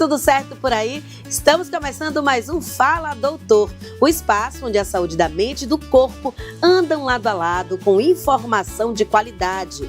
tudo certo por aí? Estamos começando mais um Fala Doutor, o espaço onde a saúde da mente e do corpo andam lado a lado com informação de qualidade.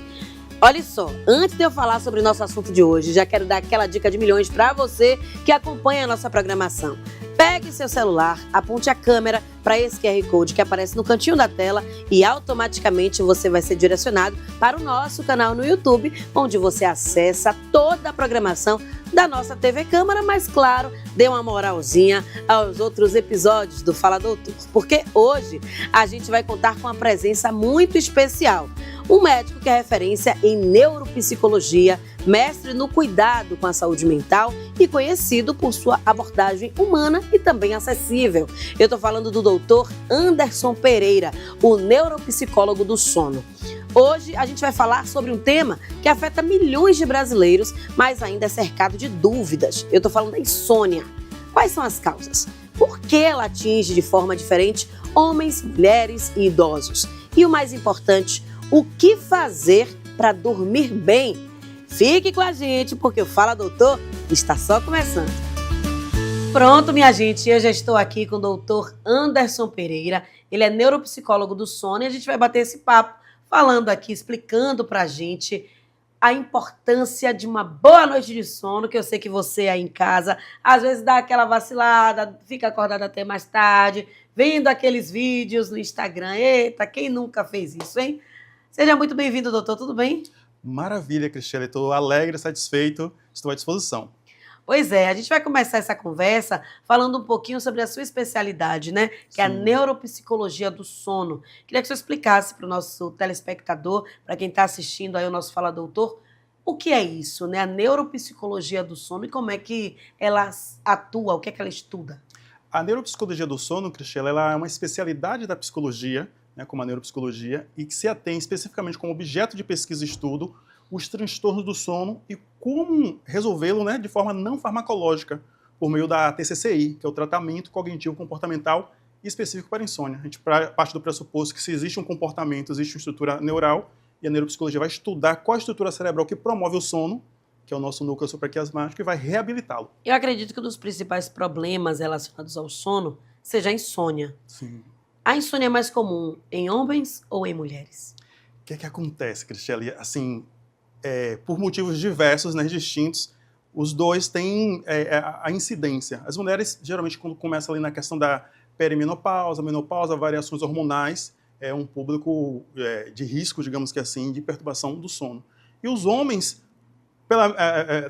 Olha só, antes de eu falar sobre o nosso assunto de hoje, já quero dar aquela dica de milhões para você que acompanha a nossa programação. Pegue seu celular, aponte a câmera para esse QR Code que aparece no cantinho da tela e automaticamente você vai ser direcionado para o nosso canal no YouTube, onde você acessa toda a programação da nossa TV Câmara, mas claro, dê uma moralzinha aos outros episódios do Fala Doutor, porque hoje a gente vai contar com uma presença muito especial. Um médico que é referência em neuropsicologia, mestre no cuidado com a saúde mental e conhecido por sua abordagem humana e também acessível. Eu estou falando do doutor Anderson Pereira, o neuropsicólogo do sono. Hoje a gente vai falar sobre um tema que afeta milhões de brasileiros, mas ainda é cercado de dúvidas. Eu estou falando da insônia. Quais são as causas? Por que ela atinge de forma diferente homens, mulheres e idosos? E o mais importante, o que fazer para dormir bem? Fique com a gente, porque o Fala Doutor está só começando. Pronto, minha gente, eu já estou aqui com o doutor Anderson Pereira. Ele é neuropsicólogo do sono e a gente vai bater esse papo falando aqui, explicando para a gente a importância de uma boa noite de sono, que eu sei que você aí em casa, às vezes dá aquela vacilada, fica acordado até mais tarde, vendo aqueles vídeos no Instagram. Eita, quem nunca fez isso, hein? Seja muito bem-vindo, doutor, tudo bem? Maravilha, Cristiane, estou alegre, satisfeito, estou à disposição. Pois é, a gente vai começar essa conversa falando um pouquinho sobre a sua especialidade, né? Que é a neuropsicologia do sono. Queria que você explicasse para o nosso telespectador, para quem está assistindo aí o nosso Fala Doutor, o que é isso, né? A neuropsicologia do sono e como é que ela atua, o que é que ela estuda? A neuropsicologia do sono, Cristiane, ela é uma especialidade da psicologia, né, como a neuropsicologia, e que se atém especificamente como objeto de pesquisa e estudo os transtornos do sono e como resolvê-lo, né, de forma não farmacológica, por meio da TCCI, que é o tratamento cognitivo comportamental específico para insônia. A gente parte do pressuposto que se existe um comportamento, existe uma estrutura neural, e a neuropsicologia vai estudar qual a estrutura cerebral que promove o sono, que é o nosso núcleo supraquiasmático, e vai reabilitá-lo. Eu acredito que um dos principais problemas relacionados ao sono seja a insônia. Sim. A insônia é mais comum em homens ou em mulheres? O que é que acontece, Cristiane? Assim, por motivos diversos, né, distintos, os dois têm a incidência. As mulheres, geralmente, quando começa ali na questão da perimenopausa, menopausa, variações hormonais, é um público de risco, digamos que assim, de perturbação do sono. E os homens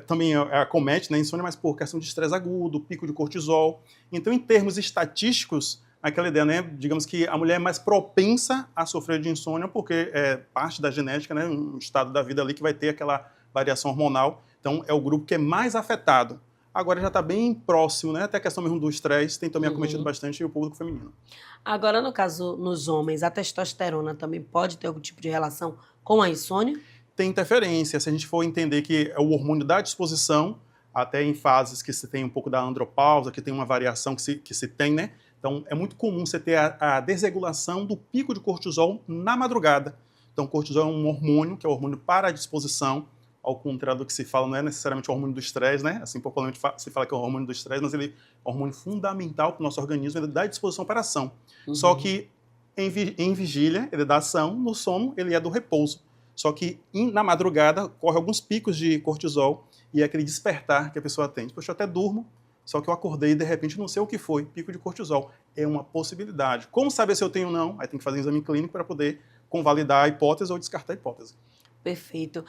também acomete, né, insônia, mas por questão de estresse agudo, pico de cortisol. Então, em termos estatísticos, aquela ideia, né, digamos que a mulher é mais propensa a sofrer de insônia porque é parte da genética, né, um estado da vida ali que vai ter aquela variação hormonal. Então, é o grupo que é mais afetado. Agora já está bem próximo, né, até a questão mesmo do estresse tem também acometido bastante o público feminino. Agora, no caso, nos homens, a testosterona também pode ter algum tipo de relação com a insônia? Tem interferência, se a gente for entender que é o hormônio da disposição, até em fases que se tem um pouco da andropausa, que tem uma variação que se tem, né? Então, é muito comum você ter a desregulação do pico de cortisol na madrugada. Então, o cortisol é um hormônio, que é o hormônio para a disposição, ao contrário do que se fala, não é necessariamente o hormônio do estresse, né? Assim, popularmente se fala que é o hormônio do estresse, mas ele é um hormônio fundamental para o nosso organismo, ele dá disposição para a ação. Só que em vigília, ele dá ação, no sono, ele é do repouso. Só que na madrugada, corre alguns picos de cortisol e é aquele despertar que a pessoa tem. Poxa, eu até durmo, só que eu acordei e de repente não sei o que foi, pico de cortisol. É uma possibilidade. Como saber se eu tenho ou não? Aí tem que fazer um exame clínico para poder convalidar a hipótese ou descartar a hipótese. Perfeito.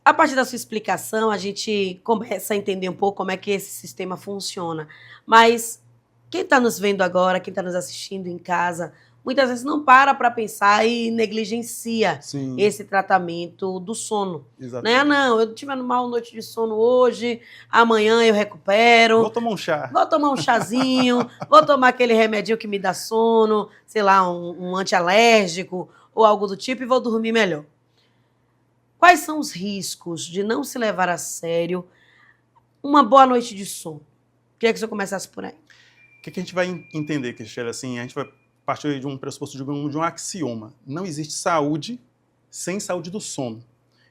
A partir da sua explicação, a gente começa a entender um pouco como é que esse sistema funciona. Mas quem está nos vendo agora, quem está nos assistindo em casa, muitas vezes não para pensar e negligencia esse tratamento do sono. Exatamente. Né? Não, eu tive uma mal noite de sono hoje, amanhã eu recupero. Vou tomar um chá. Vou tomar um chazinho, vou tomar aquele remedinho que me dá sono, sei lá, um antialérgico ou algo do tipo e vou dormir melhor. Quais são os riscos de não se levar a sério uma boa noite de sono? Queria que você começasse por aí. O que a gente vai entender, Cristiane? Assim, a gente vai partir de um pressuposto, de um axioma. Não existe saúde sem saúde do sono.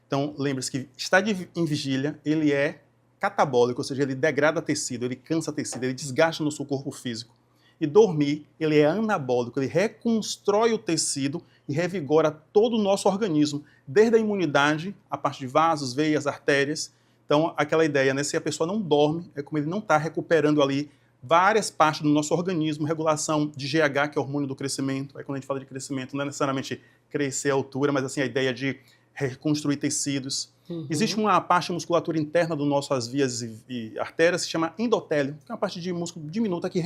Então, lembre-se que estar em vigília, ele é catabólico, ou seja, ele degrada tecido, ele cansa tecido, ele desgasta no seu corpo físico. E dormir, ele é anabólico, ele reconstrói o tecido e revigora todo o nosso organismo, desde a imunidade, a parte de vasos, veias, artérias. Então, aquela ideia, né? Se a pessoa não dorme, é como ele não está recuperando ali várias partes do nosso organismo, regulação de GH, que é o hormônio do crescimento. Aí quando a gente fala de crescimento, não é necessariamente crescer a altura, mas assim, a ideia de reconstruir tecidos. Existe uma parte de musculatura interna das nossas vias e artérias, que se chama endotélio, que é uma parte de músculo diminuta que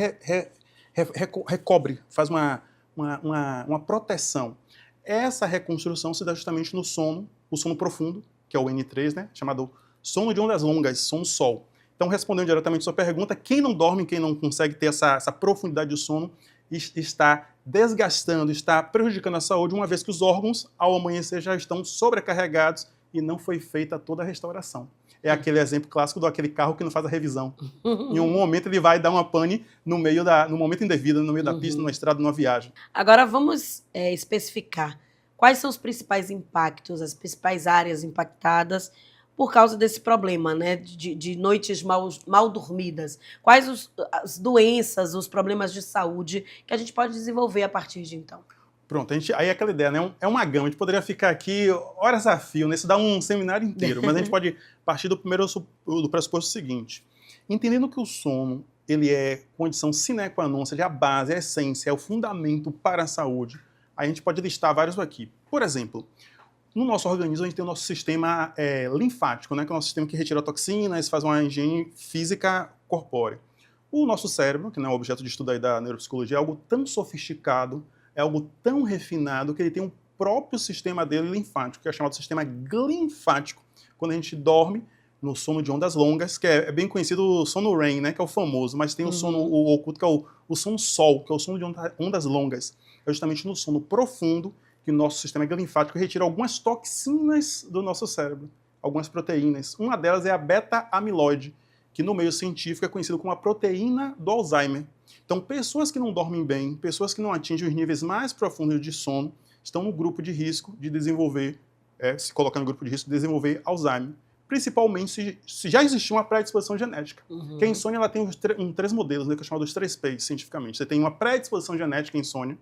recobre, faz uma proteção. Essa reconstrução se dá justamente no sono, o sono profundo, que é o N3, né, chamado sono de ondas longas, sono sol. Então, respondendo diretamente a sua pergunta, quem não dorme, quem não consegue ter essa profundidade de sono, está desgastando, está prejudicando a saúde, uma vez que os órgãos, ao amanhecer, já estão sobrecarregados e não foi feita toda a restauração. É aquele exemplo clássico daquele carro que não faz a revisão. Em um momento ele vai dar uma pane no momento indevido, no meio da pista, numa estrada, numa viagem. Agora vamos especificar quais são os principais impactos, as principais áreas impactadas por causa desse problema, né, de noites mal dormidas. Quais as doenças, os problemas de saúde que a gente pode desenvolver a partir de então? Pronto, aí é aquela ideia, né? É uma gama, a gente poderia ficar aqui horas a fio, né? Isso dá um seminário inteiro, mas a gente pode partir do pressuposto seguinte. Entendendo que o sono, ele é condição sine qua non, ou seja, a base, a essência, é o fundamento para a saúde, a gente pode listar vários aqui. Por exemplo, no nosso organismo a gente tem o nosso sistema linfático, né? Que é o nosso sistema que retira toxinas, faz uma higiene física corpórea. O nosso cérebro, que não é objeto de estudo aí da neuropsicologia, é algo tão sofisticado, é algo tão refinado que ele tem um próprio sistema dele linfático, que é chamado sistema glinfático. Quando a gente dorme no sono de ondas longas, que é bem conhecido o sono REM, né, que é o famoso, mas tem o sono oculto, que é o sono sol, que é o sono de ondas longas. É justamente no sono profundo que o nosso sistema glinfático retira algumas toxinas do nosso cérebro, algumas proteínas. Uma delas é a beta-amiloide, que no meio científico é conhecido como a proteína do Alzheimer. Então, pessoas que não dormem bem, pessoas que não atingem os níveis mais profundos de sono, estão no grupo de risco de desenvolver, se colocar no grupo de risco de desenvolver Alzheimer. Principalmente se já existe uma predisposição genética. Que a insônia ela tem três modelos, né, que é chamado dos 3Ps, cientificamente. Você tem uma predisposição genética à insônia.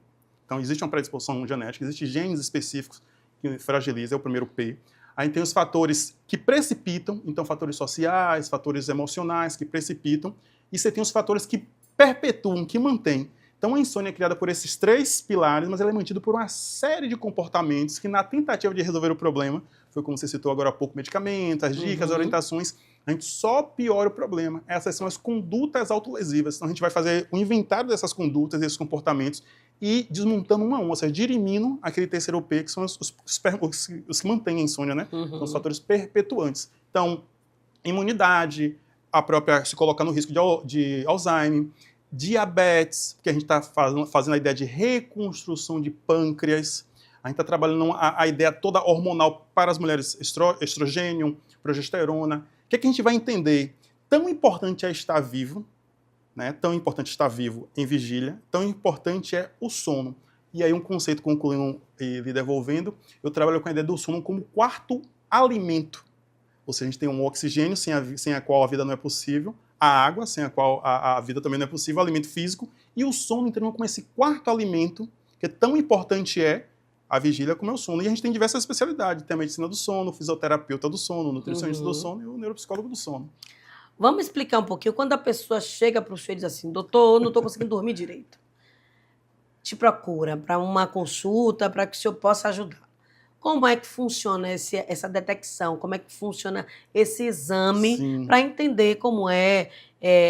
Então, existe uma predisposição genética, existem genes específicos que fragilizam, é o primeiro P. Aí tem os fatores que precipitam, então fatores sociais, fatores emocionais que precipitam. E você tem os fatores que perpetuam, que mantêm. Então a insônia é criada por esses três pilares, mas ela é mantida por uma série de comportamentos que na tentativa de resolver o problema, foi como você citou agora há pouco, medicamentos, as dicas, orientações, a gente só piora o problema. Essas são as condutas autolesivas. Então a gente vai fazer um inventário dessas condutas, desses comportamentos, e desmontando uma a uma, ou seja, dirimindo aquele terceiro P, que são os que mantêm a insônia, né? São os fatores perpetuantes. Então, imunidade, a própria se colocar no risco de Alzheimer, diabetes, que a gente está fazendo a ideia de reconstrução de pâncreas, a gente está trabalhando a ideia toda hormonal para as mulheres, estrogênio, progesterona. O que a gente vai entender? Tão importante é estar vivo, né? Tão importante estar vivo em vigília, tão importante é o sono. E aí um conceito concluindo e lhe devolvendo, eu trabalho com a ideia do sono como quarto alimento. Ou seja, a gente tem um oxigênio sem a qual a vida não é possível, a água sem a qual a vida também não é possível, o alimento físico, e o sono entrando como esse quarto alimento, que é tão importante a vigília como é o sono. E a gente tem diversas especialidades, tem a medicina do sono, o fisioterapeuta do sono, o nutricionista do sono e o neuropsicólogo do sono. Vamos explicar um pouquinho, quando a pessoa chega para o senhor e diz assim, doutor, eu não estou conseguindo dormir direito. Te procura para uma consulta, para que o senhor possa ajudar. Como é que funciona essa detecção? Como é que funciona esse exame para entender como é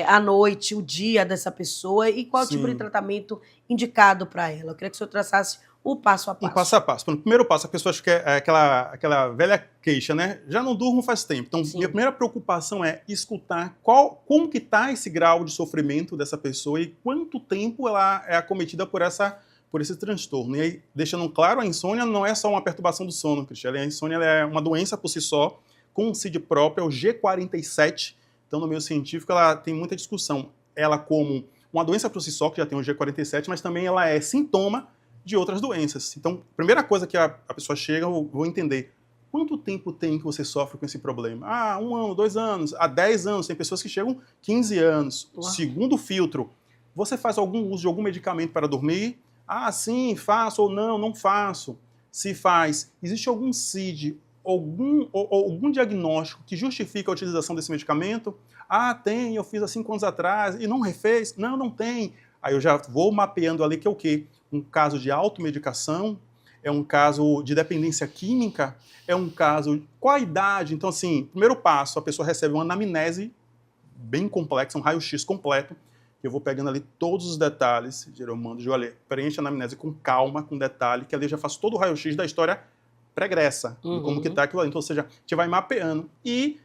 a noite, o dia dessa pessoa e qual tipo de tratamento indicado para ela? Eu queria que o senhor traçasse o passo a passo. O passo a passo. No primeiro passo, a pessoa acha que é aquela velha queixa, né? Já não durmo faz tempo. Então, minha primeira preocupação é escutar como que está esse grau de sofrimento dessa pessoa e quanto tempo ela é acometida por esse transtorno. E aí, deixando claro, a insônia não é só uma perturbação do sono, Cristiane. A insônia ela é uma doença por si só, com CID próprio, é o G47. Então, no meio científico, ela tem muita discussão. Ela como uma doença por si só, que já tem o G47, mas também ela é sintoma de outras doenças. Então, a primeira coisa que a pessoa chega, eu vou entender quanto tempo tem que você sofre com esse problema? Ah, 1 ano, 2 anos, há 10 anos, tem pessoas que chegam 15 anos. Uau. Segundo filtro, você faz algum uso de algum medicamento para dormir? Ah, sim, faço ou não faço. Se faz, existe algum CID, algum diagnóstico que justifica a utilização desse medicamento? Ah, tem, eu fiz há 5 anos atrás e não refez? Não, não tem. Aí eu já vou mapeando ali que é o quê? Um caso de automedicação, é um caso de dependência química, é um caso... Qual a idade? Então, assim, primeiro passo, a pessoa recebe uma anamnese bem complexa, um raio-x completo, que eu vou pegando ali todos os detalhes, eu mando, olha, preenche a anamnese com calma, com detalhe, que ali eu já faço todo o raio-x da história pregressa, de como que tá aquilo ali. Então, ou seja, a gente vai mapeando. E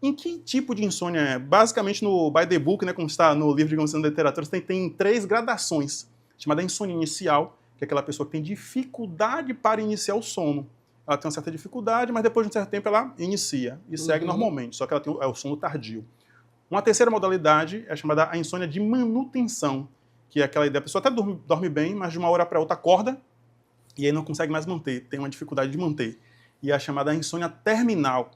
em que tipo de insônia é? Basicamente, no by the book, né, como está no livro, digamos assim, da literatura, tem 3 gradações, chamada insônia inicial, que é aquela pessoa que tem dificuldade para iniciar o sono. Ela tem uma certa dificuldade, mas depois de um certo tempo ela inicia e segue normalmente, só que ela tem o sono tardio. Uma terceira modalidade é chamada a insônia de manutenção, que é aquela ideia, a pessoa até dorme bem, mas de uma hora para outra acorda e aí não consegue mais manter, tem uma dificuldade de manter. E é a chamada insônia terminal.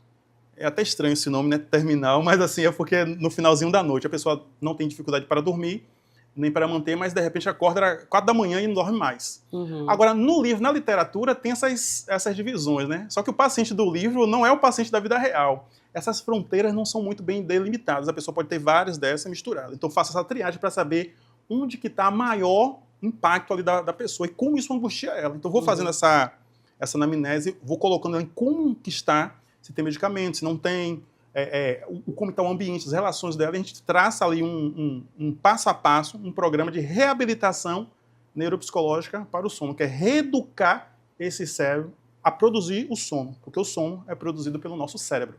É até estranho esse nome, né? Terminal, mas assim, é porque no finalzinho da noite a pessoa não tem dificuldade para dormir, nem para manter, mas de repente acorda às 4 da manhã e não dorme mais. Agora, no livro, na literatura, tem essas divisões, né? Só que o paciente do livro não é o paciente da vida real. Essas fronteiras não são muito bem delimitadas, a pessoa pode ter várias dessas misturadas. Então, faça essa triagem para saber onde que está maior impacto ali da pessoa e como isso angustia ela. Então, vou fazendo essa anamnese, vou colocando em como que está, se tem medicamento, se não tem, como está o ambiente, as relações dela, e a gente traça ali um passo a passo, um programa de reabilitação neuropsicológica para o sono, que é reeducar esse cérebro a produzir o sono, porque o sono é produzido pelo nosso cérebro.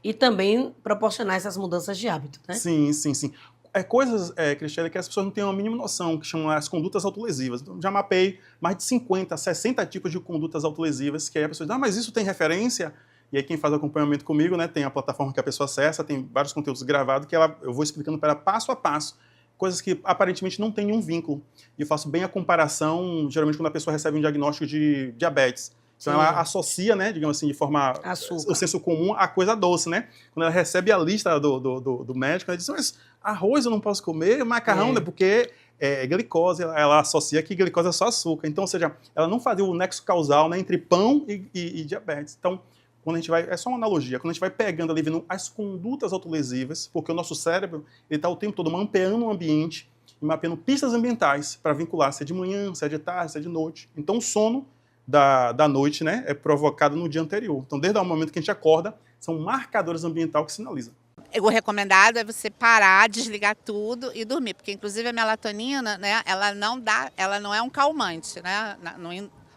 E também proporcionar essas mudanças de hábito, né? Sim, sim, sim. Coisas, Cristiane, que as pessoas não têm a mínima noção, que chamam as condutas autolesivas. Então, já mapeei mais de 50, 60 tipos de condutas autolesivas, que aí a pessoa diz, mas isso tem referência? E aí quem faz acompanhamento comigo, né, tem a plataforma que a pessoa acessa, tem vários conteúdos gravados que eu vou explicando para ela passo a passo, coisas que aparentemente não têm um vínculo. E eu faço bem a comparação, geralmente quando a pessoa recebe um diagnóstico de diabetes. Então ela associa, né, digamos assim, de forma... Açúcar. O senso comum a coisa doce, né? Quando ela recebe a lista do médico, ela diz, mas arroz eu não posso comer, macarrão, né? Porque glicose, ela associa que glicose é só açúcar. Então, ou seja, ela não fazia o nexo causal, né, entre pão e diabetes. Então, quando a gente vai... É só uma analogia. Quando a gente vai pegando ali, vendo as condutas autolesivas, porque o nosso cérebro, ele está o tempo todo mapeando o ambiente e mapeando pistas ambientais para vincular se é de manhã, se é de tarde, se é de noite. Então, o sono da noite, né, é provocado no dia anterior. Então, desde o momento que a gente acorda, são marcadores ambientais que sinalizam. O recomendado é você parar, desligar tudo e dormir, porque inclusive a melatonina, né, ela não é um calmante, né,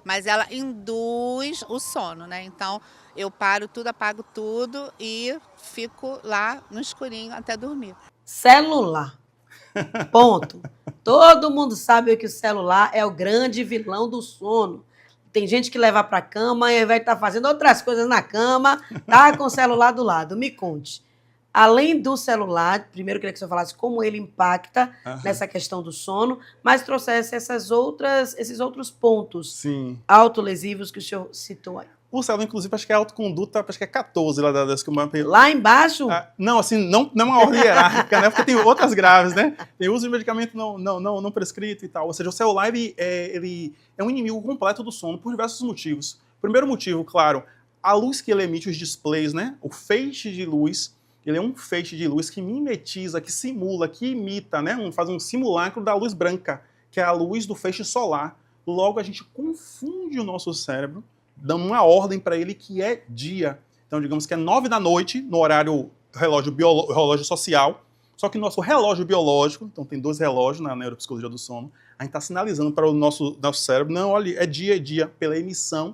mas ela induz o sono, né? Então eu paro tudo, apago tudo e fico lá no escurinho até dormir. Celular. Ponto. Todo mundo sabe que o celular é o grande vilão do sono. Tem gente que leva para a cama e vai estar fazendo outras coisas na cama, tá com o celular do lado. Me conte. Além do celular, primeiro eu queria que o senhor falasse como ele impacta nessa questão do sono, mas trouxesse esses outros pontos autolesivos que o senhor citou aí. O celular, inclusive, acho que é autoconduta, acho que é 14 lá das que eu mapeei. Lá embaixo? Não, assim, não é uma ordem hierárquica, né? Porque tem outras graves, né? Tem uso de medicamento não prescrito e tal. Ou seja, o celular, ele é um inimigo completo do sono por diversos motivos. Primeiro motivo, claro, a luz que ele emite, os displays, né? O feixe de luz, ele é um feixe de luz que mimetiza, que simula, que imita, né? Faz um simulacro da luz branca, que é a luz do feixe solar. Logo, a gente confunde o nosso cérebro, dando uma ordem para ele que é dia. Então, digamos que é 9 da noite, no horário relógio social, só que nosso relógio biológico, então tem 2 relógios na neuropsicologia do sono, a gente está sinalizando para o nosso cérebro, não, olha, é dia, pela emissão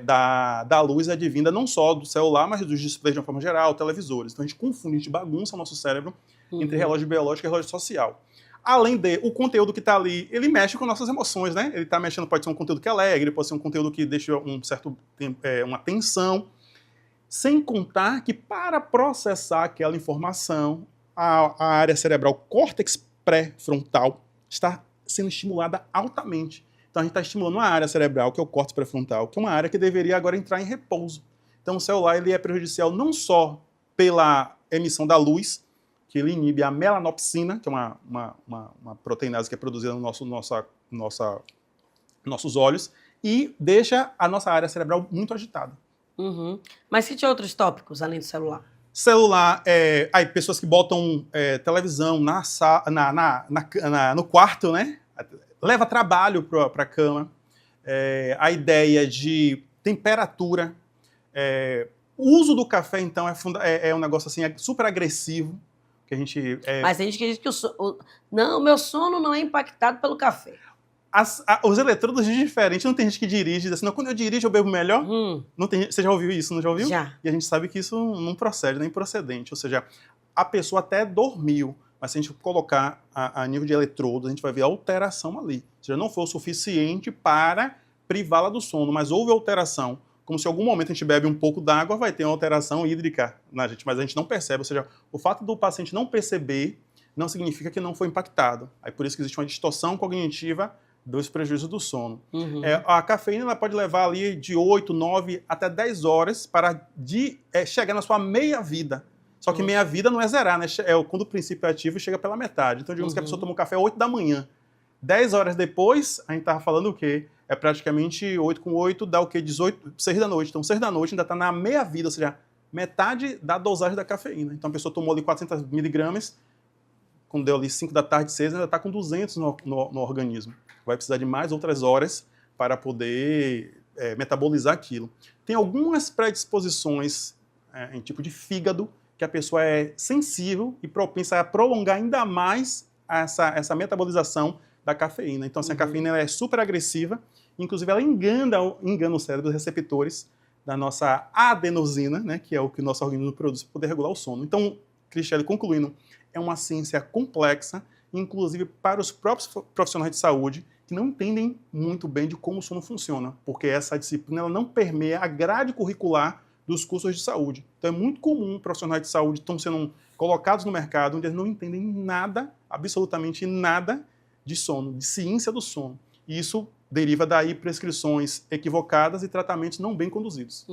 da luz advinda não só do celular, mas dos displays de uma forma geral, televisores. Então a gente confunde, a gente bagunça o nosso cérebro entre relógio biológico e relógio social. Além de, o conteúdo que está ali, ele mexe com nossas emoções, né? Ele está mexendo, pode ser um conteúdo que é alegre, pode ser um conteúdo que deixa uma tensão. Sem contar que para processar aquela informação, a área cerebral córtex pré-frontal está sendo estimulada altamente. Então a gente está estimulando uma área cerebral, que é o córtex pré-frontal, que é uma área que deveria agora entrar em repouso. Então o celular ele é prejudicial não só pela emissão da luz, que ele inibe a melanopsina, que é uma proteinase que é produzida no nossos olhos, e deixa a nossa área cerebral muito agitada. Uhum. Mas cite outros tópicos além do celular. Celular, pessoas que botam televisão no quarto, né? Leva trabalho para a cama. A ideia de temperatura. O uso do café, então, é um negócio assim, super agressivo. Que a gente, Mas tem gente que diz que o meu sono não é impactado pelo café. Os eletrodos dizem diferente. Não tem gente que dirige, diz assim, não, quando eu dirijo eu bebo melhor. Não tem, você já ouviu isso, não já ouviu? Já. E a gente sabe que isso não procede, nem procedente. Ou seja, a pessoa até dormiu, mas se a gente colocar a nível de eletrodos, a gente vai ver alteração ali. Ou seja, não foi o suficiente para privá-la do sono, mas houve alteração. Como se em algum momento a gente bebe um pouco d'água, vai ter uma alteração hídrica na gente, mas a gente não percebe. Ou seja, o fato do paciente não perceber não significa que não foi impactado. Aí por isso que existe uma distorção cognitiva dos prejuízos do sono. A cafeína ela pode levar ali de 8, 9 até 10 horas para chegar na sua meia-vida. Só que meia-vida não é zerar, né? Quando o princípio é ativo, chega pela metade. Então, digamos que a pessoa tomou café às 8 da manhã. 10 horas depois, a gente estava falando o quê? É praticamente 8 com 8, dá o quê? 18, 6 da noite. Então, 6 da noite ainda está na meia-vida, ou seja, metade da dosagem da cafeína. Então, a pessoa tomou ali 400 miligramas, quando deu ali 5 da tarde, 6, ainda está com 200 no organismo. Vai precisar de mais outras horas para poder metabolizar aquilo. Tem algumas predisposições em tipo de fígado que a pessoa é sensível e propensa a prolongar ainda mais essa metabolização da cafeína. Então, assim, a cafeína ela é super agressiva, inclusive ela engana o cérebro, os receptores da nossa adenosina, né, que é o que o nosso organismo produz para poder regular o sono. Então, Cristiane, concluindo, é uma ciência complexa, inclusive para os próprios profissionais de saúde, que não entendem muito bem de como o sono funciona, porque essa disciplina ela não permeia a grade curricular dos cursos de saúde. Então é muito comum profissionais de saúde estão sendo colocados no mercado onde eles não entendem nada, absolutamente nada de sono, de ciência do sono. E isso deriva daí prescrições equivocadas e tratamentos não bem conduzidos.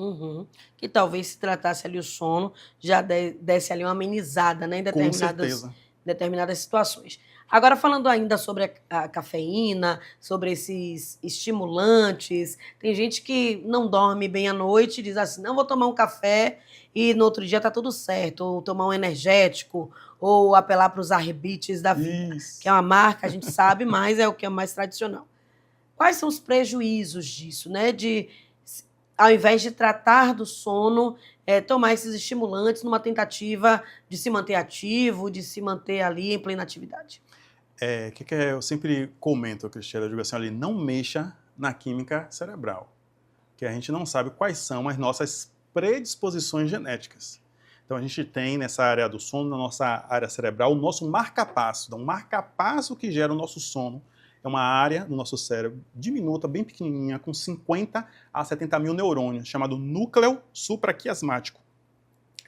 Que talvez se tratasse ali o sono, já desse ali uma amenizada, né, em determinadas situações. Agora, falando ainda sobre a cafeína, sobre esses estimulantes, tem gente que não dorme bem à noite e diz assim, não, vou tomar um café e no outro dia tá tudo certo, ou tomar um energético, ou apelar para os Arrebites da vida, que é uma marca, a gente sabe, mas é o que é mais tradicional. Quais são os prejuízos disso, né? De, ao invés de tratar do sono, tomar esses estimulantes numa tentativa de se manter ativo, de se manter ali em plena atividade? Que eu sempre comento, Cristiane, eu digo assim, ali, não mexa na química cerebral, que a gente não sabe quais são as nossas predisposições genéticas. Então a gente tem nessa área do sono, na nossa área cerebral, o nosso marca-passo. Então o marca-passo que gera o nosso sono é uma área no nosso cérebro diminuta, bem pequenininha, com 50 a 70 mil neurônios, chamado núcleo supraquiasmático.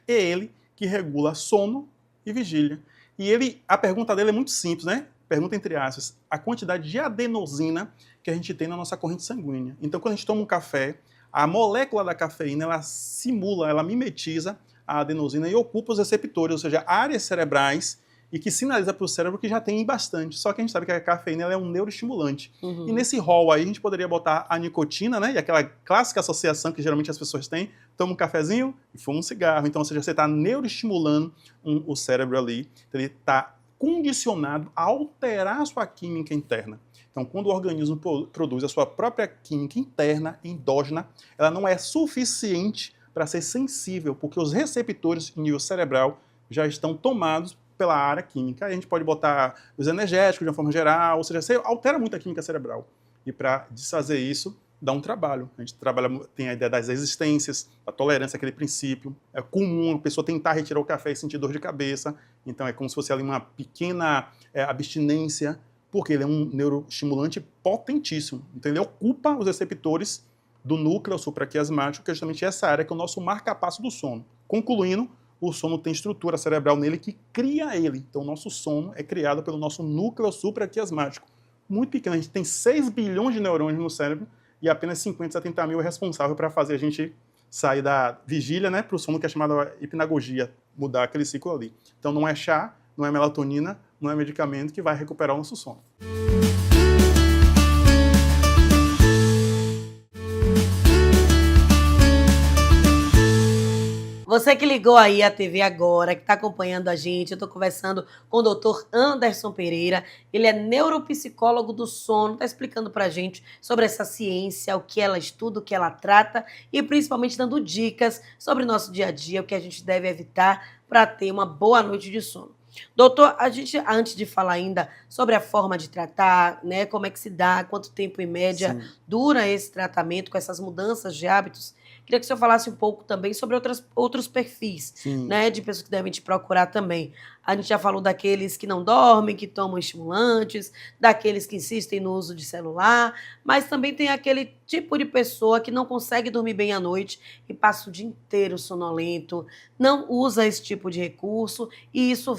É ele que regula sono e vigília. E a pergunta dele é muito simples, né? Pergunta entre aspas, a quantidade de adenosina que a gente tem na nossa corrente sanguínea. Então, quando a gente toma um café, a molécula da cafeína, ela simula, ela mimetiza a adenosina e ocupa os receptores, ou seja, áreas cerebrais, e que sinaliza para o cérebro que já tem bastante. Só que a gente sabe que a cafeína ela é um neuroestimulante. E nesse rol aí, a gente poderia botar a nicotina, né? E aquela clássica associação que geralmente as pessoas têm, toma um cafezinho e fuma um cigarro. Então, ou seja, você está neuroestimulando o cérebro ali. Então, ele está condicionado a alterar a sua química interna. Então, quando o organismo produz a sua própria química interna, endógena, ela não é suficiente para ser sensível, porque os receptores em nível cerebral já estão tomados pela área química. Aí a gente pode botar os energéticos de uma forma geral, ou seja, você altera muito a química cerebral. E para desfazer isso, dá um trabalho. A gente tem a ideia das resistências, da tolerância àquele princípio. É comum a pessoa tentar retirar o café e sentir dor de cabeça. Então é como se fosse ali uma pequena abstinência, porque ele é um neuroestimulante potentíssimo. Então ele ocupa os receptores do núcleo supraquiasmático, que é justamente essa área que é o nosso marca-passo do sono. Concluindo, o sono tem estrutura cerebral nele que cria ele. Então o nosso sono é criado pelo nosso núcleo supraquiasmático. muito pequeno. A gente tem 6 bilhões de neurônios no cérebro e apenas 50, 70 mil é responsável para fazer a gente sair da vigília, né, para o sono, que é chamada hipnagogia, mudar aquele ciclo ali. Então não é chá, não é melatonina, não é medicamento que vai recuperar o nosso sono. Você que ligou aí a TV agora, que está acompanhando a gente, eu estou conversando com o Dr. Anderson Pereira. Ele é neuropsicólogo do sono, está explicando para a gente sobre essa ciência, o que ela estuda, o que ela trata e principalmente dando dicas sobre o nosso dia a dia, o que a gente deve evitar para ter uma boa noite de sono. Doutor, a gente, antes de falar ainda sobre a forma de tratar, né, como é que se dá, quanto tempo em média dura esse tratamento com essas mudanças de hábitos, queria que o senhor falasse um pouco também sobre outros perfis, né, de pessoas que devem te procurar também. A gente já falou daqueles que não dormem, que tomam estimulantes, daqueles que insistem no uso de celular, mas também tem aquele tipo de pessoa que não consegue dormir bem à noite e passa o dia inteiro sonolento, não usa esse tipo de recurso e isso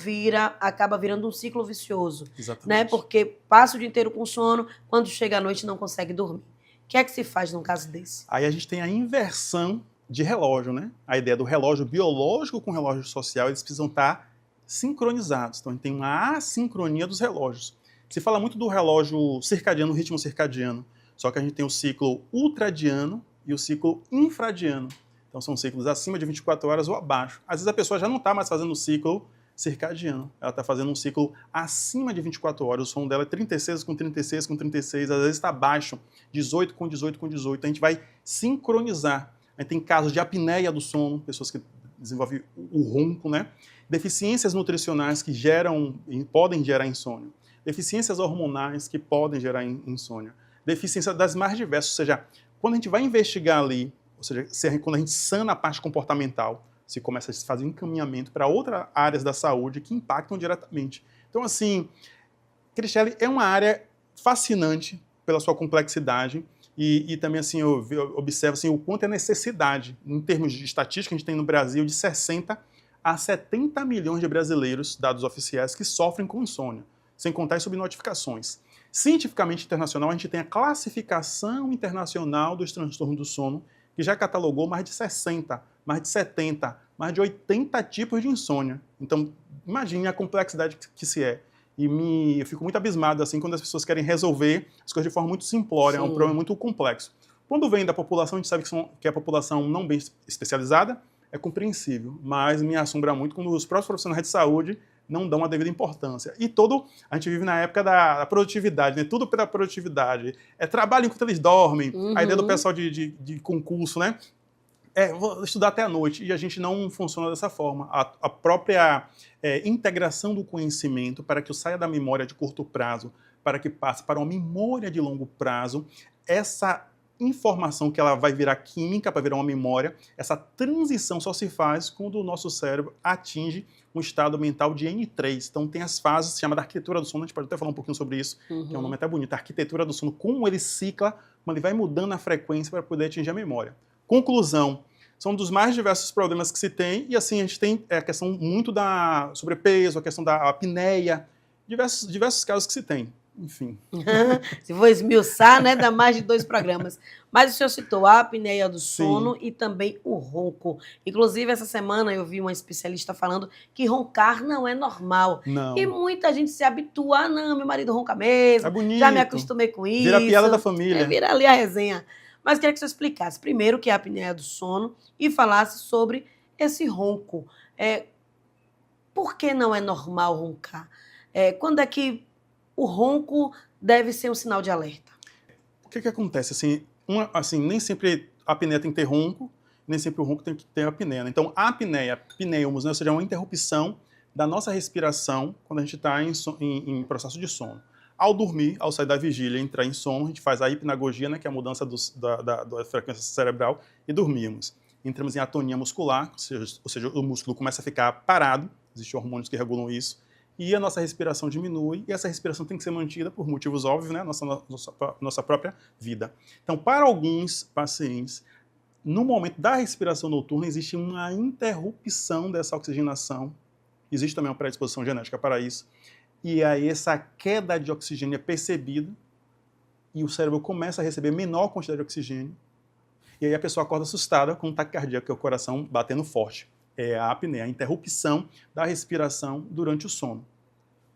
acaba virando um ciclo vicioso, né? Porque passa o dia inteiro com sono, quando chega à noite não consegue dormir. O que é que se faz num caso desse? Aí a gente tem a inversão de relógio, né? A ideia do relógio biológico com o relógio social, eles precisam estar sincronizados. Então a gente tem uma assincronia dos relógios. Se fala muito do relógio circadiano, o ritmo circadiano, só que a gente tem o ciclo ultradiano e o ciclo infradiano. Então são ciclos acima de 24 horas ou abaixo. Às vezes a pessoa já não está mais fazendo o ciclo circadiano, ela está fazendo um ciclo acima de 24 horas, o sono dela é 36 com 36 com 36, às vezes está baixo, 18 com 18 com 18, a gente vai sincronizar. A gente tem casos de apneia do sono, pessoas que desenvolvem o ronco, né? Deficiências nutricionais que podem gerar insônia, deficiências hormonais que podem gerar insônia, deficiência das mais diversas, ou seja, quando a gente vai investigar ali, ou seja, quando a gente sana a parte comportamental, se começa a fazer um encaminhamento para outras áreas da saúde que impactam diretamente. Então, assim, Cristiane, é uma área fascinante pela sua complexidade e também, assim, eu observo assim, o quanto é necessidade, em termos de estatística, a gente tem no Brasil de 60 a 70 milhões de brasileiros, dados oficiais, que sofrem com insônia, sem contar as subnotificações. Cientificamente internacional, a gente tem a classificação internacional dos transtornos do sono, que já catalogou mais de 60, mais de 70, mais de 80 tipos de insônia. Então, imagine a complexidade que se é. E eu fico muito abismado assim quando as pessoas querem resolver as coisas de forma muito simplória, é um problema muito complexo. Quando vem da população, a gente sabe que é a população não bem especializada, é compreensível, mas me assombra muito quando os próprios profissionais de saúde não dão a devida importância. E a gente vive na época da produtividade, né? Tudo pela produtividade. É trabalho enquanto eles dormem, a ideia do pessoal de concurso, né? Vou estudar até a noite, e a gente não funciona dessa forma. A própria integração do conhecimento para que eu saia da memória de curto prazo, para que passe para uma memória de longo prazo, essa informação que ela vai virar química para virar uma memória, essa transição só se faz quando o nosso cérebro atinge um estado mental de N3. Então tem as fases, se chama da arquitetura do sono, a gente pode até falar um pouquinho sobre isso, que é um nome até bonito, a arquitetura do sono, como ele cicla, como ele vai mudando a frequência para poder atingir a memória. Conclusão, são dos mais diversos problemas que se tem, e assim a gente tem a questão muito da sobrepeso, a questão da apneia, diversos casos que se tem. Enfim. Se for esmiuçar, né, dá mais de 2 programas. Mas o senhor citou a apneia do sono e também o ronco. Inclusive, essa semana eu vi uma especialista falando que roncar não é normal. Não. E muita gente se habitua, não, meu marido ronca mesmo, é bonito. Já me acostumei com isso. Vira a piada da família. Vira ali a resenha. Mas queria que o senhor explicasse primeiro o que é a apneia do sono e falasse sobre esse ronco. Por que não é normal roncar? Quando é que o ronco deve ser um sinal de alerta? O que acontece? Assim, nem sempre a apneia tem que ter ronco, nem sempre o ronco tem que ter apneia. Então, a apneia, pneumos, né, ou seja, uma interrupção da nossa respiração quando a gente está em processo de sono. Ao dormir, ao sair da vigília e entrar em sono, a gente faz a hipnagogia, né, que é a mudança da frequência cerebral, e dormimos. Entramos em atonia muscular, ou seja, o músculo começa a ficar parado, existem hormônios que regulam isso, e a nossa respiração diminui, e essa respiração tem que ser mantida por motivos óbvios, né, nossa própria vida. Então, para alguns pacientes, no momento da respiração noturna, existe uma interrupção dessa oxigenação, existe também uma predisposição genética para isso, e aí essa queda de oxigênio é percebida e o cérebro começa a receber menor quantidade de oxigênio, e aí a pessoa acorda assustada com um taque cardíaco, que é o coração batendo forte. É a apneia, a interrupção da respiração durante o sono.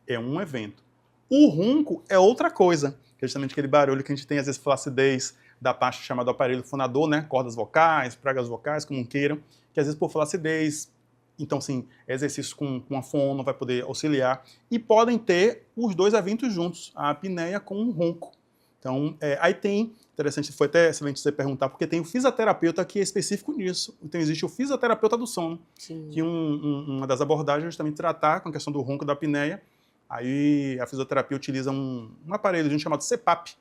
É um evento. O ronco é outra coisa, que é justamente aquele barulho que a gente tem, às vezes, flacidez da parte chamada aparelho fonador, né? Cordas vocais, pregas vocais, como queiram, que às vezes por flacidez, então, assim, exercício com a fono vai poder auxiliar. E podem ter os dois eventos juntos, a apneia com o ronco. Então, aí tem, interessante, foi até excelente você perguntar, porque tem o fisioterapeuta que é específico nisso. Então, existe o fisioterapeuta do sono, Sim. que uma das abordagens é justamente tratar com a questão do ronco da apneia. Aí a fisioterapia utiliza um aparelho chamado CPAP,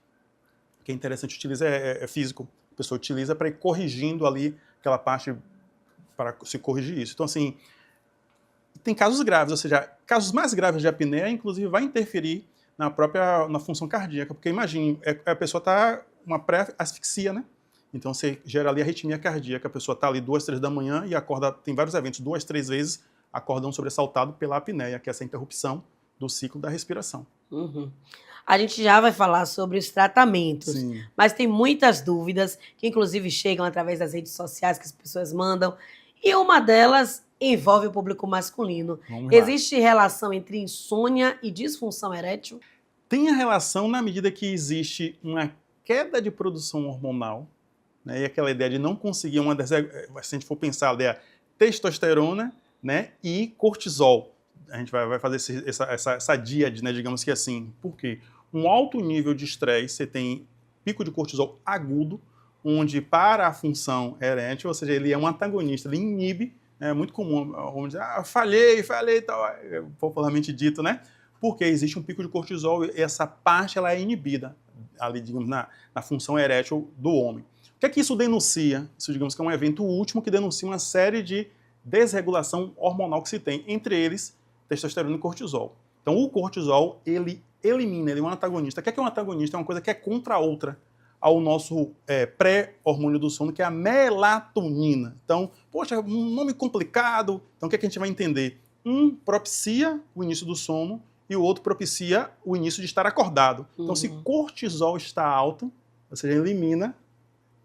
que é interessante, utiliza, é físico. A pessoa utiliza para ir corrigindo ali aquela parte, para se corrigir isso. Então, assim, tem casos graves, ou seja, casos mais graves de apneia, inclusive, vai interferir na função cardíaca, porque imagine, a pessoa está uma pré-asfixia, né? Então você gera ali a arritmia cardíaca, a pessoa está ali 2, 3 da manhã e acorda, tem vários eventos, 2, 3 vezes, acordam sobressaltado pela apneia, que é essa interrupção do ciclo da respiração. Uhum. A gente já vai falar sobre os tratamentos, Sim. mas tem muitas dúvidas que inclusive chegam através das redes sociais que as pessoas mandam, e uma delas envolve o público masculino. Vamos lá. Existe relação entre insônia e disfunção erétil? Tem a relação na medida que existe uma queda de produção hormonal, né, e aquela ideia de não conseguir se a gente for pensar ali, a testosterona, né, e cortisol. A gente vai fazer essa díade, né, digamos que assim. Por quê? Um alto nível de estresse, você tem pico de cortisol agudo, onde para a função erétil, ou seja, ele é um antagonista, ele inibe, é muito comum, vamos dizer, falhei e tal, popularmente dito, né? Porque existe um pico de cortisol e essa parte ela é inibida, ali, digamos, na função erétil do homem. O que é que isso denuncia? Isso, digamos, que é um evento último que denuncia uma série de desregulação hormonal que se tem, entre eles, testosterona e cortisol. Então, o cortisol, ele elimina, ele é um antagonista. O que é um antagonista? É uma coisa que é contra a outra, ao nosso pré-hormônio do sono, que é a melatonina. Então, poxa, um nome complicado. Então, o que é que a gente vai entender? Um propicia o início do sono e o outro propicia o início de estar acordado. Então, se cortisol está alto, ou seja, elimina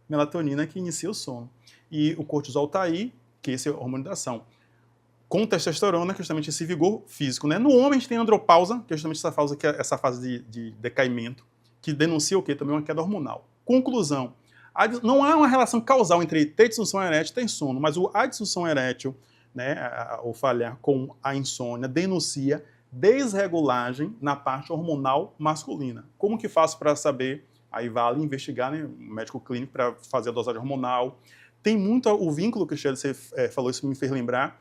melatonina que inicia o sono. E o cortisol está aí, que esse é o hormônio da ação. Com testosterona, que é justamente esse vigor físico, né? No homem, a gente tem andropausa, que é justamente essa fase de decaimento, que denuncia o quê? Também uma queda hormonal. Conclusão. Não há uma relação causal entre ter disfunção erétil e ter sono, mas a disfunção erétil, né, o falhar com a insônia, denuncia desregulagem na parte hormonal masculina. Como que faço para saber? Aí vale investigar, né, um médico clínico para fazer a dosagem hormonal. Tem muito o vínculo, Cristiano, você falou isso, me fez lembrar,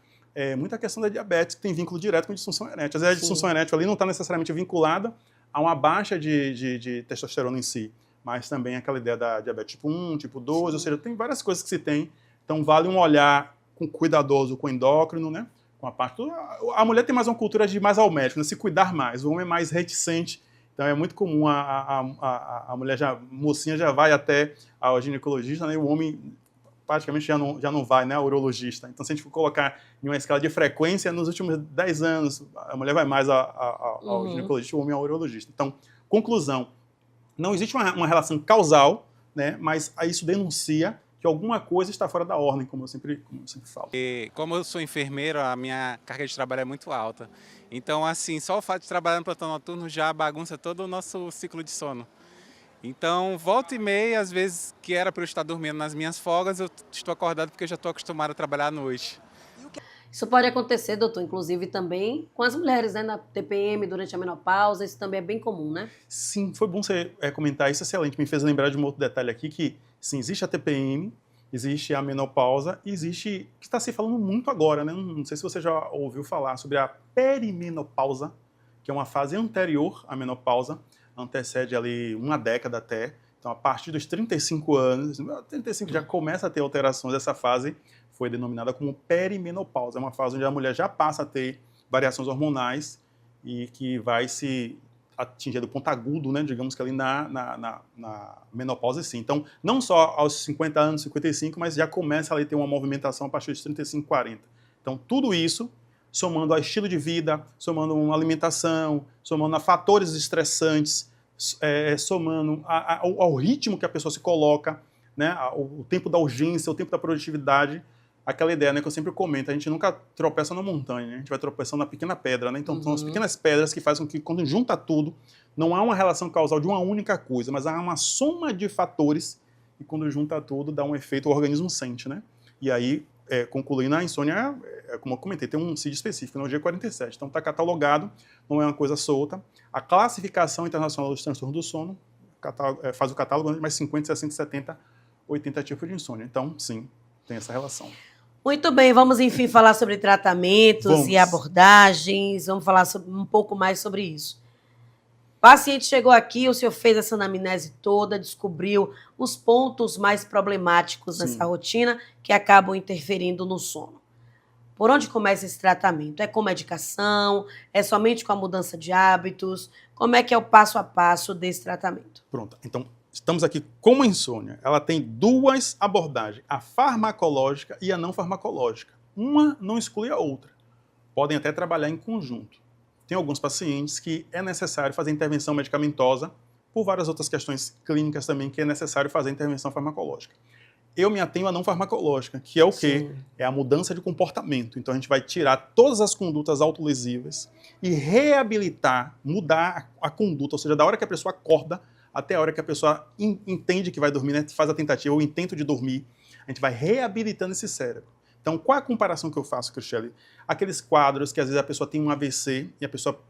muita questão da diabetes, que tem vínculo direto com a disfunção erétil. Às vezes a disfunção erétil ali não está necessariamente vinculada a uma baixa de testosterona em si, mas também aquela ideia da diabetes tipo 1, tipo 2, ou seja, tem várias coisas que se tem. Então vale um olhar cuidadoso com o endócrino, né? Com a parte a mulher tem mais uma cultura de ir mais ao médico, né? Se cuidar mais. O homem é mais reticente. Então é muito comum a mulher mocinha já vai até ao ginecologista, né? E o homem praticamente já não vai, né, ao urologista. Então, se a gente for colocar em uma escala de frequência, nos últimos 10 anos, a mulher vai mais ao ginecologista, o homem ao urologista. Então, conclusão, não existe uma relação causal, né, mas isso denuncia que alguma coisa está fora da ordem, como eu sempre falo. E como eu sou enfermeiro, a minha carga de trabalho é muito alta. Então, assim, só o fato de trabalhar no plantão noturno já bagunça todo o nosso ciclo de sono. Então, volta e meia, às vezes que era para eu estar dormindo nas minhas folgas, eu estou acordado porque eu já estou acostumado a trabalhar à noite. Isso pode acontecer, doutor, inclusive também com as mulheres, né, na TPM, durante a menopausa, isso também é bem comum, né? Sim, foi bom você comentar isso, excelente. Me fez lembrar de um outro detalhe aqui, que sim, existe a TPM, existe a menopausa, existe, que está se falando muito agora, né? Não sei se você já ouviu falar sobre a perimenopausa, que é uma fase anterior à menopausa, antecede ali uma década até. Então, a partir dos 35 anos, 35 já começa a ter alterações. Essa fase foi denominada como perimenopausa. É uma fase onde a mulher já passa a ter variações hormonais e que vai se atingir do ponto agudo, né, digamos que ali na menopausa, sim. Então, não só aos 50 anos, 55, mas já começa a ter uma movimentação a partir dos 35, 40. Então, tudo isso, somando a estilo de vida, somando uma alimentação, somando a fatores estressantes, somando ao ritmo que a pessoa se coloca, né, o tempo da urgência, o tempo da produtividade, aquela ideia, né, que eu sempre comento, a gente nunca tropeça na montanha, né, a gente vai tropeçando na pequena pedra, né, então são as pequenas pedras que fazem com que, quando junta tudo, não há uma relação causal de uma única coisa, mas há uma soma de fatores, e quando junta tudo, dá um efeito, o organismo sente, né, e aí, concluindo, a insônia, como eu comentei, tem um CID específico, no G47, então está catalogado, não é uma coisa solta. A classificação internacional dos transtornos do sono faz o catálogo de mais 50, 60, 70, 80 tipos de insônia. Então, sim, tem essa relação. Muito bem, vamos enfim falar sobre tratamentos e abordagens, vamos falar um pouco mais sobre isso. O paciente chegou aqui, o senhor fez essa anamnese toda, descobriu os pontos mais problemáticos nessa rotina que acabam interferindo no sono. Por onde começa esse tratamento? É com medicação? É somente com a mudança de hábitos? Como é que é o passo a passo desse tratamento? Pronto, então estamos aqui com a insônia. Ela tem duas abordagens, a farmacológica e a não farmacológica. Uma não exclui a outra. Podem até trabalhar em conjunto. Tem alguns pacientes que é necessário fazer intervenção medicamentosa, por várias outras questões clínicas também, que é necessário fazer intervenção farmacológica. Eu me atenho à não farmacológica, que é o quê? É a mudança de comportamento. Então a gente vai tirar todas as condutas autolesivas e reabilitar, mudar a conduta, ou seja, da hora que a pessoa acorda até a hora que a pessoa entende que vai dormir, né? Faz a tentativa, o intento de dormir, a gente vai reabilitando esse cérebro. Então, qual a comparação que eu faço, Cristiane? Aqueles quadros que às vezes a pessoa tem um AVC e a pessoa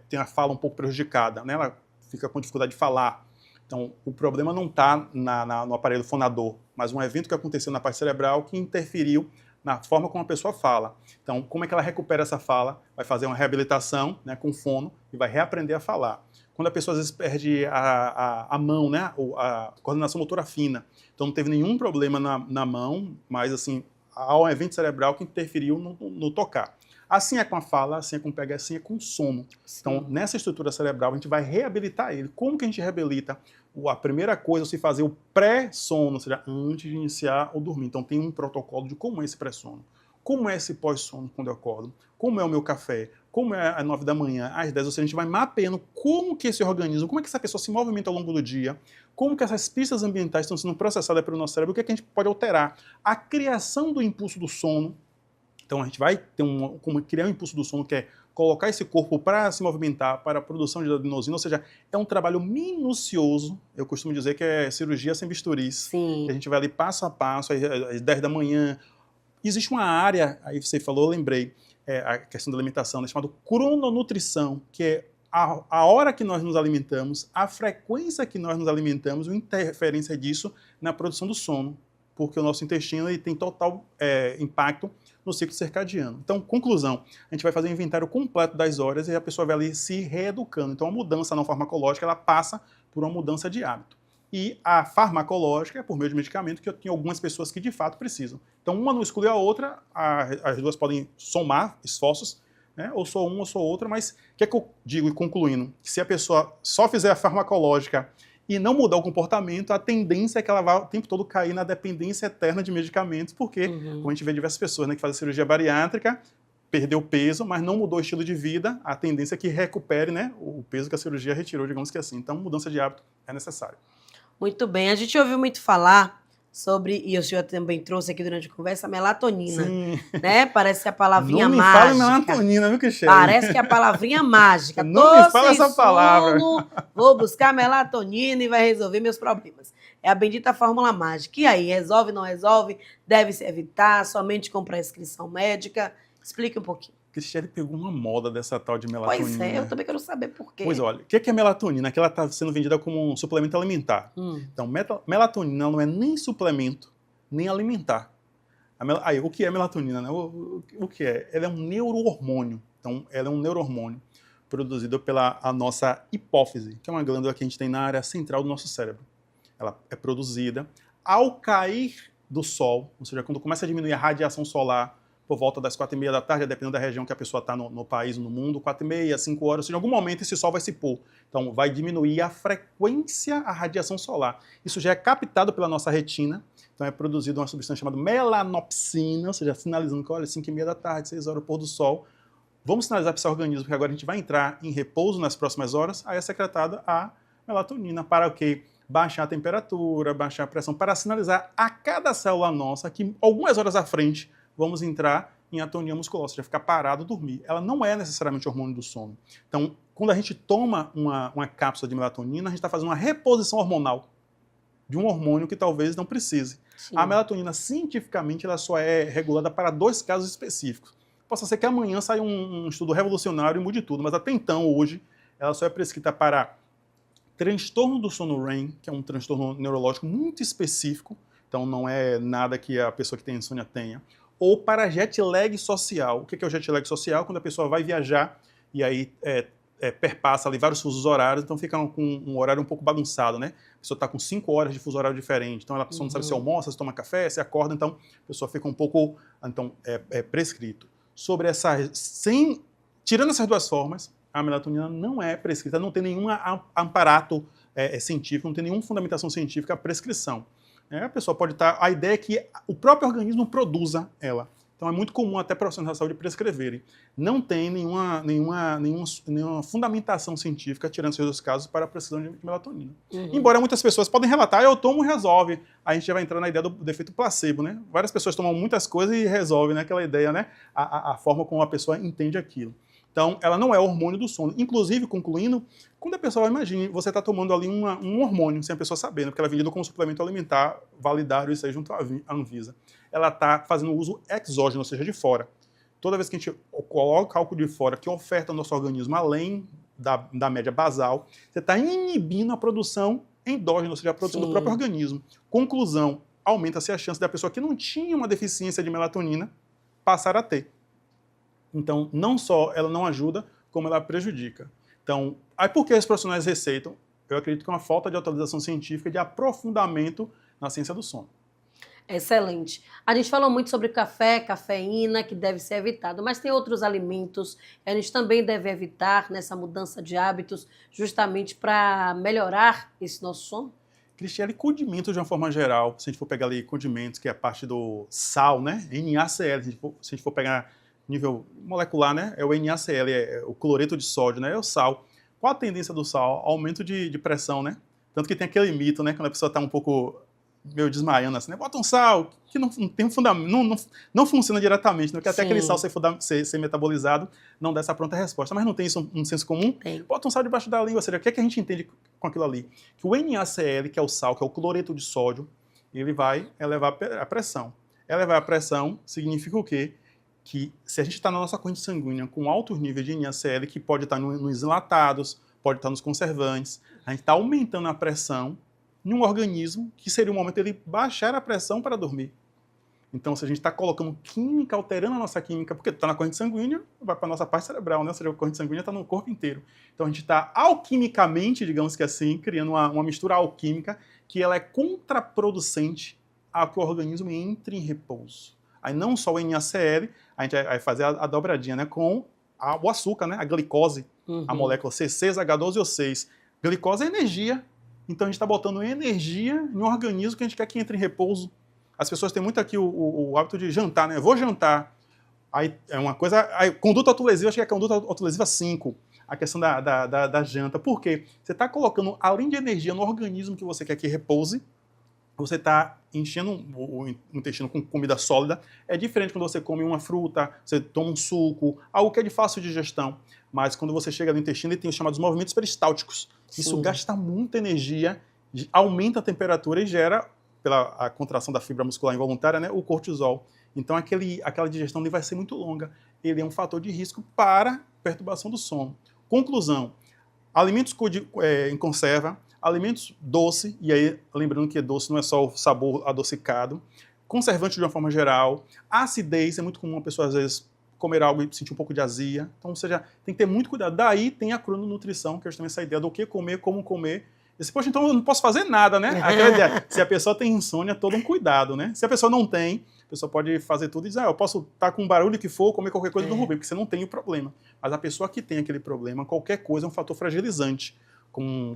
tem a fala um pouco prejudicada, né? Ela fica com dificuldade de falar. Então, o problema não está no aparelho fonador, mas um evento que aconteceu na parte cerebral que interferiu na forma como a pessoa fala. Então, como é que ela recupera essa fala? Vai fazer uma reabilitação, né, com fono e vai reaprender a falar. Quando a pessoa às vezes perde a mão, né, a coordenação motora fina, então não teve nenhum problema na mão, mas assim, há um evento cerebral que interferiu no tocar. Assim é com a fala, assim é com o pega, assim é com o sono. Então, nessa estrutura cerebral, a gente vai reabilitar ele. Como que a gente reabilita? A primeira coisa é se fazer o pré-sono, ou seja, antes de iniciar o dormir. Então, tem um protocolo de como é esse pré-sono. Como é esse pós-sono quando eu acordo? Como é o meu café? Como é às 9 da manhã, às 10? Ou seja, a gente vai mapeando como que esse organismo, como é que essa pessoa se movimenta ao longo do dia, como que essas pistas ambientais estão sendo processadas pelo nosso cérebro, o que é que a gente pode alterar. A criação do impulso do sono. Então, a gente vai ter como criar um impulso do sono, que é colocar esse corpo para se movimentar, para a produção de adenosina, ou seja, é um trabalho minucioso. Eu costumo dizer que é cirurgia sem bisturis. Sim. Que a gente vai ali passo a passo, às 10 da manhã. Existe uma área, aí você falou, eu lembrei, a questão da alimentação, né, chamada crononutrição, que é a hora que nós nos alimentamos, a frequência que nós nos alimentamos, a interferência disso na produção do sono, porque o nosso intestino ele tem total impacto no ciclo circadiano. Então, conclusão, a gente vai fazer um inventário completo das horas e a pessoa vai ali se reeducando. Então, a mudança não farmacológica, ela passa por uma mudança de hábito. E a farmacológica é por meio de medicamento, que eu tenho algumas pessoas que de fato precisam. Então, uma não exclui a outra, as duas podem somar esforços, né? Ou sou uma ou sou outra, mas o que é que eu digo, concluindo? Se a pessoa só fizer a farmacológica e não mudar o comportamento, a tendência é que ela vá o tempo todo cair na dependência eterna de medicamentos, porque, como a gente vê diversas pessoas, né, que fazem cirurgia bariátrica, perdeu peso, mas não mudou o estilo de vida, a tendência é que recupere, né, o peso que a cirurgia retirou, digamos que assim. Então, mudança de hábito é necessário. Muito bem. A gente ouviu muito falar sobre, e o senhor também trouxe aqui durante a conversa, a melatonina. Sim. Né? Parece que a palavrinha mágica. Não me fala melatonina, viu, Cristiane? Parece que é a palavrinha mágica. Não me fala essa palavra. Vou buscar melatonina e vai resolver meus problemas. É a bendita fórmula mágica. E aí, resolve, não resolve? Deve-se evitar, somente com prescrição médica? Explique um pouquinho. Cristiane pegou uma moda dessa tal de melatonina. Pois é, eu também quero saber por quê. Pois olha, o que é melatonina? Que ela está sendo vendida como um suplemento alimentar. Então, melatonina não é nem suplemento, nem alimentar. Aí, o que é melatonina? Né? O que é? Ela é um neurohormônio. Então, ela é um neurohormônio produzido pela nossa hipófise, que é uma glândula que a gente tem na área central do nosso cérebro. Ela é produzida ao cair do sol, ou seja, quando começa a diminuir a radiação solar, por volta das 4h30 da tarde, dependendo da região que a pessoa está no país, no mundo, 4h30, 5 horas, ou seja, em algum momento esse sol vai se pôr. Então, vai diminuir a frequência, a radiação solar. Isso já é captado pela nossa retina, então é produzido uma substância chamada melanopsina, ou seja, sinalizando que, olha, 5h30 da tarde, 6 horas, pôr do sol. Vamos sinalizar para esse organismo, porque agora a gente vai entrar em repouso nas próximas horas, aí é secretada a melatonina para o quê? Baixar a temperatura, baixar a pressão, para sinalizar a cada célula nossa que algumas horas à frente vamos entrar em atonia muscular, ou seja, ficar parado, dormir. Ela não é necessariamente hormônio do sono. Então, quando a gente toma uma cápsula de melatonina, a gente está fazendo uma reposição hormonal de um hormônio que talvez não precise. Sim. A melatonina, cientificamente, ela só é regulada para 2 casos específicos. Possa ser que amanhã saia um estudo revolucionário e mude tudo, mas até então, hoje, ela só é prescrita para transtorno do sono REM, que é um transtorno neurológico muito específico, então não é nada que a pessoa que tem insônia tenha, ou para jet lag social. O que é o jet lag social? Quando a pessoa vai viajar e aí perpassa ali vários fusos horários, então fica com um horário um pouco bagunçado, né? A pessoa está com 5 horas de fuso horário diferente, então a pessoa não sabe se almoça, se toma café, se acorda, então a pessoa fica um pouco prescrito. Sobre tirando essas 2 formas, a melatonina não é prescrita, não tem nenhum amparato científico, não tem nenhuma fundamentação científica a prescrição. A pessoa pode estar... A ideia é que o próprio organismo produza ela. Então é muito comum até profissionais da saúde prescreverem. Não tem nenhuma fundamentação científica, tirando esses 2 casos, para a prescrição de melatonina. Embora muitas pessoas podem relatar, eu tomo e resolve. A gente já vai entrar na ideia do efeito placebo, né? Várias pessoas tomam muitas coisas e resolvem, né? Aquela ideia, né? A forma como a pessoa entende aquilo. Então, ela não é hormônio do sono. Inclusive, concluindo, quando a pessoa, imagine, você está tomando ali um hormônio, sem a pessoa sabendo, porque ela é vendida como suplemento alimentar, validado isso aí junto à Anvisa. Ela está fazendo uso exógeno, ou seja, de fora. Toda vez que a gente coloca álcool de fora, que oferta ao nosso organismo além da média basal, você está inibindo a produção endógena, ou seja, a produção do próprio organismo. Conclusão, aumenta-se a chance da pessoa que não tinha uma deficiência de melatonina passar a ter. Então, não só ela não ajuda, como ela prejudica. Então, aí por que os profissionais receitam? Eu acredito que é uma falta de atualização científica e de aprofundamento na ciência do sono. Excelente. A gente falou muito sobre café, cafeína, que deve ser evitado, mas tem outros alimentos que a gente também deve evitar nessa mudança de hábitos, justamente para melhorar esse nosso sono? Cristiane, condimentos de uma forma geral, se a gente for pegar ali condimentos, que é a parte do sal, né? NaCl, se a gente for pegar nível molecular, né? É o NaCl, é o cloreto de sódio, né? É o sal. Qual a tendência do sal? Aumento de pressão, né? Tanto que tem aquele mito, né? Quando a pessoa está um pouco meio desmaiando assim, né? Bota um sal que não tem um fundamento, não funciona diretamente, né? Porque até aquele sal ser metabolizado não dá essa pronta resposta. Mas não tem isso um senso comum? Tem. Bota um sal debaixo da língua, ou seja, o que é que a gente entende com aquilo ali? Que o NaCl, que é o sal, que é o cloreto de sódio, ele vai elevar a pressão. Elevar a pressão significa o quê? Que se a gente está na nossa corrente sanguínea com altos níveis de NaCl, que pode estar nos enlatados, pode estar nos conservantes, a gente está aumentando a pressão num organismo que seria o momento dele baixar a pressão para dormir. Então, se a gente está colocando química, alterando a nossa química, porque está na corrente sanguínea, vai para a nossa parte cerebral, né? Ou seja, a corrente sanguínea está no corpo inteiro. Então, a gente está alquimicamente, digamos que assim, criando uma mistura alquímica que ela é contraproducente a que o organismo entre em repouso. Aí não só o NaCl, a gente vai fazer a dobradinha, né, com o açúcar, né, a glicose, a molécula C6H12O6. Glicose é energia, então a gente está botando energia em um organismo que a gente quer que entre em repouso. As pessoas têm muito aqui o hábito de jantar, né, eu vou jantar, aí é uma coisa, aí, conduta autolesiva, acho que é a conduta autolesiva 5, a questão da janta. Por quê? Você está colocando, além de energia no organismo que você quer que repouse, você está enchendo o intestino com comida sólida. É diferente quando você come uma fruta, você toma um suco, algo que é de fácil digestão. Mas quando você chega no intestino, ele tem os chamados movimentos peristálticos. Isso gasta muita energia, aumenta a temperatura e gera, pela contração da fibra muscular involuntária, né, o cortisol. Então aquela digestão vai ser muito longa. Ele é um fator de risco para perturbação do sono. Conclusão, alimentos em conserva, alimentos doce, e aí lembrando que doce não é só o sabor adocicado, conservante de uma forma geral, acidez, é muito comum a pessoa às vezes comer algo e sentir um pouco de azia, então, ou seja, tem que ter muito cuidado. Daí tem a crononutrição, que é justamente essa ideia do que comer, como comer. E você, poxa, então eu não posso fazer nada, né? Aquela ideia, se a pessoa tem insônia, todo um cuidado, né? Se a pessoa não tem, a pessoa pode fazer tudo e dizer, eu posso estar com um barulho que for, comer qualquer coisa e não vou bem, porque você não tem o problema. Mas a pessoa que tem aquele problema, qualquer coisa é um fator fragilizante.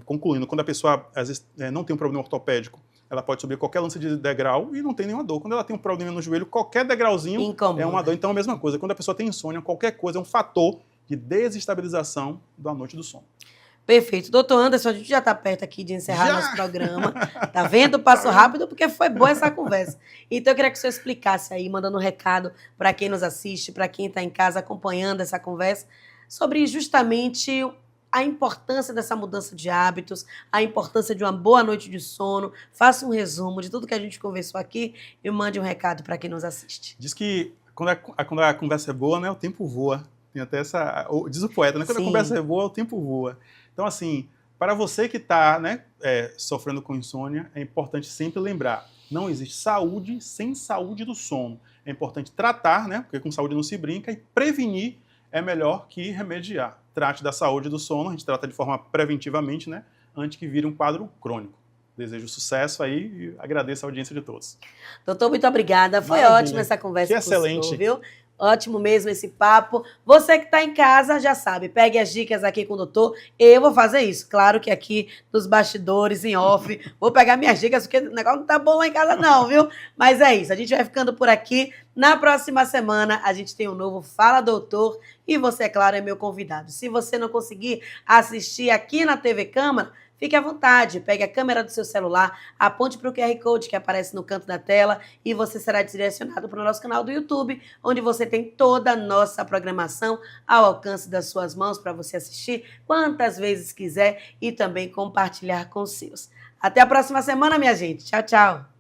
Concluindo, quando a pessoa às vezes não tem um problema ortopédico, ela pode subir qualquer lance de degrau e não tem nenhuma dor. Quando ela tem um problema no joelho, qualquer degrauzinho é uma dor. Então é a mesma coisa. Quando a pessoa tem insônia, qualquer coisa é um fator de desestabilização da noite do sono. Perfeito. Doutor Anderson, a gente já está perto aqui de encerrar Já? nosso programa. Tá vendo? Passou rápido porque foi boa essa conversa. Então, eu queria que o senhor explicasse aí, mandando um recado para quem nos assiste, para quem está em casa acompanhando essa conversa, sobre justamente a importância dessa mudança de hábitos, a importância de uma boa noite de sono. Faça um resumo de tudo que a gente conversou aqui e mande um recado para quem nos assiste. Diz que quando a conversa é boa, né, o tempo voa. Tem até essa... Diz o poeta, né? Quando Sim. a conversa é boa, o tempo voa. Então, assim, para você que está, né, sofrendo com insônia, é importante sempre lembrar, não existe saúde sem saúde do sono. É importante tratar, né, porque com saúde não se brinca, e prevenir é melhor que remediar. Trate da saúde do sono, a gente trata de forma preventivamente, né, antes que vire um quadro crônico. Desejo sucesso aí e agradeço a audiência de todos. Doutor, muito obrigada. Foi Maravilha. ótima essa conversa Que com o senhor, excelente. viu? Ótimo mesmo esse papo. Você que está em casa já sabe, pegue as dicas aqui com o doutor. Eu vou fazer isso. Claro que aqui nos bastidores, em off, vou pegar minhas dicas, porque o negócio não tá bom lá em casa não, viu? Mas é isso, a gente vai ficando por aqui. Na próxima semana a gente tem um novo Fala Doutor e você, é claro, é meu convidado. Se você não conseguir assistir aqui na TV Câmara, fique à vontade, pegue a câmera do seu celular, aponte para o QR Code que aparece no canto da tela e você será direcionado para o nosso canal do YouTube, onde você tem toda a nossa programação ao alcance das suas mãos para você assistir quantas vezes quiser e também compartilhar com os seus. Até a próxima semana, minha gente. Tchau, tchau.